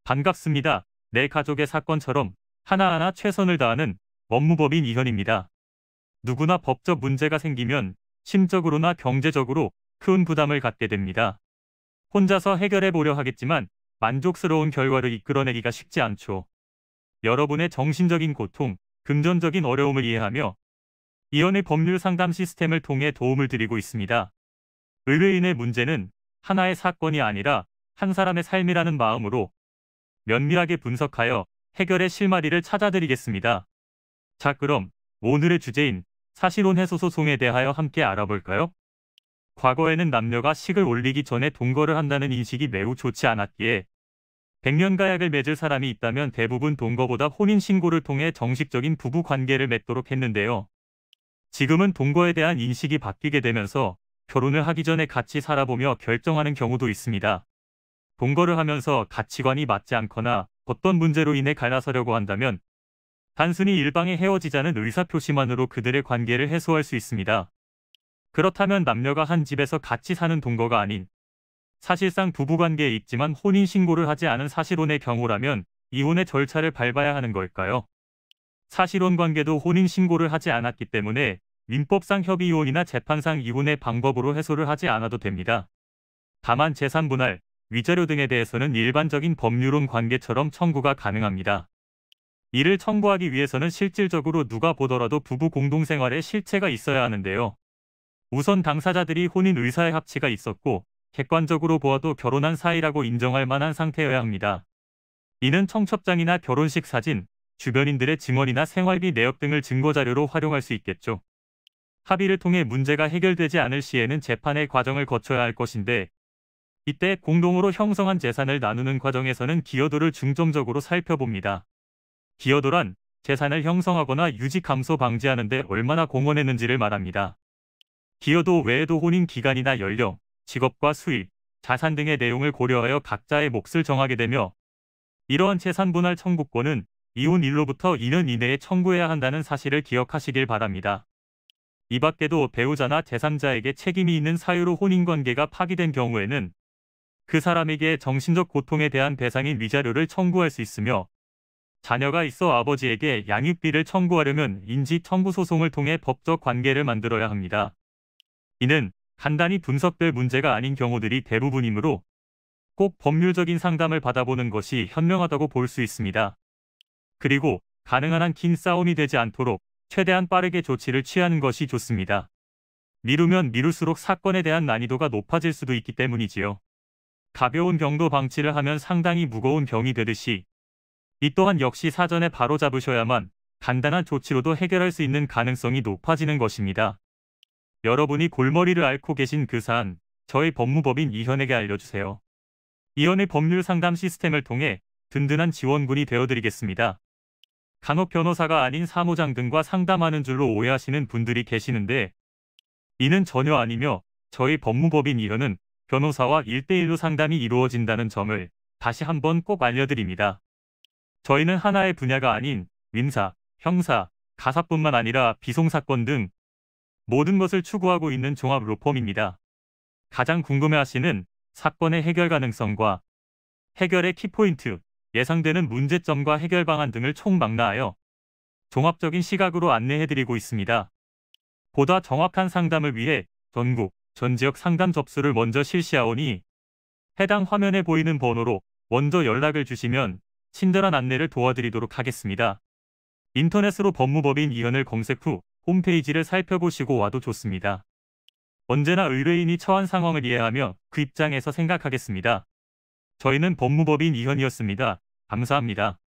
반갑습니다. 내 가족의 사건처럼 하나하나 최선을 다하는 법무법인 이현입니다. 누구나 법적 문제가 생기면 심적으로나 경제적으로 큰 부담을 갖게 됩니다. 혼자서 해결해 보려 하겠지만 만족스러운 결과를 이끌어내기가 쉽지 않죠. 여러분의 정신적인 고통, 금전적인 어려움을 이해하며 이현의 법률 상담 시스템을 통해 도움을 드리고 있습니다. 의뢰인의 문제는 하나의 사건이 아니라 한 사람의 삶이라는 마음으로 면밀하게 분석하여 해결의 실마리를 찾아드리겠습니다. 자, 그럼 오늘의 주제인 사실혼 해소 소송에 대하여 함께 알아볼까요? 과거에는 남녀가 식을 올리기 전에 동거를 한다는 인식이 매우 좋지 않았기에 백년가약을 맺을 사람이 있다면 대부분 동거보다 혼인신고를 통해 정식적인 부부 관계를 맺도록 했는데요. 지금은 동거에 대한 인식이 바뀌게 되면서 결혼을 하기 전에 같이 살아보며 결정하는 경우도 있습니다. 동거를 하면서 가치관이 맞지 않거나 어떤 문제로 인해 갈라서려고 한다면 단순히 일방에 헤어지자는 의사표시만으로 그들의 관계를 해소할 수 있습니다. 그렇다면 남녀가 한 집에서 같이 사는 동거가 아닌 사실상 부부관계에 있지만 혼인신고를 하지 않은 사실혼의 경우라면 이혼의 절차를 밟아야 하는 걸까요? 사실혼 관계도 혼인신고를 하지 않았기 때문에 민법상 협의이혼이나 재판상 이혼의 방법으로 해소를 하지 않아도 됩니다. 다만 재산분할, 위자료 등에 대해서는 일반적인 법률혼 관계처럼 청구가 가능합니다. 이를 청구하기 위해서는 실질적으로 누가 보더라도 부부 공동생활에 실체가 있어야 하는데요. 우선 당사자들이 혼인 의사의 합치가 있었고 객관적으로 보아도 결혼한 사이라고 인정할 만한 상태여야 합니다. 이는 청첩장이나 결혼식 사진, 주변인들의 증언이나 생활비 내역 등을 증거자료로 활용할 수 있겠죠. 합의를 통해 문제가 해결되지 않을 시에는 재판의 과정을 거쳐야 할 것인데 이때 공동으로 형성한 재산을 나누는 과정에서는 기여도를 중점적으로 살펴봅니다. 기여도란 재산을 형성하거나 유지 감소 방지하는 데 얼마나 공헌했는지를 말합니다. 기여도 외에도 혼인 기간이나 연령, 직업과 수입, 자산 등의 내용을 고려하여 각자의 몫을 정하게 되며 이러한 재산 분할 청구권은 이혼일로부터 2년 이내에 청구해야 한다는 사실을 기억하시길 바랍니다. 이 밖에도 배우자나 제3자에게 책임이 있는 사유로 혼인관계가 파기된 경우에는 그 사람에게 정신적 고통에 대한 배상인 위자료를 청구할 수 있으며 자녀가 있어 아버지에게 양육비를 청구하려면 인지청구소송을 통해 법적 관계를 만들어야 합니다. 이는 간단히 분석될 문제가 아닌 경우들이 대부분이므로 꼭 법률적인 상담을 받아보는 것이 현명하다고 볼 수 있습니다. 그리고 가능한 한 긴 싸움이 되지 않도록 최대한 빠르게 조치를 취하는 것이 좋습니다. 미루면 미룰수록 사건에 대한 난이도가 높아질 수도 있기 때문이지요. 가벼운 병도 방치를 하면 상당히 무거운 병이 되듯이 이 또한 역시 사전에 바로잡으셔야만 간단한 조치로도 해결할 수 있는 가능성이 높아지는 것입니다. 여러분이 골머리를 앓고 계신 그 사안, 저희 법무법인 이현에게 알려주세요. 이현의 법률 상담 시스템을 통해 든든한 지원군이 되어드리겠습니다. 간혹 변호사가 아닌 사무장 등과 상담하는 줄로 오해하시는 분들이 계시는데 이는 전혀 아니며 저희 법무법인 이현은 변호사와 1대1로 상담이 이루어진다는 점을 다시 한번 꼭 알려드립니다. 저희는 하나의 분야가 아닌 민사, 형사, 가사뿐만 아니라 비송사건 등 모든 것을 추구하고 있는 종합 로펌입니다. 가장 궁금해하시는 사건의 해결 가능성과 해결의 키포인트, 예상되는 문제점과 해결 방안 등을 총망라하여 종합적인 시각으로 안내해드리고 있습니다. 보다 정확한 상담을 위해 전국, 전 지역 상담 접수를 먼저 실시하오니 해당 화면에 보이는 번호로 먼저 연락을 주시면 친절한 안내를 도와드리도록 하겠습니다. 인터넷으로 법무법인 이현을 검색 후 홈페이지를 살펴보시고 와도 좋습니다. 언제나 의뢰인이 처한 상황을 이해하며 그 입장에서 생각하겠습니다. 저희는 법무법인 이현이었습니다. 감사합니다.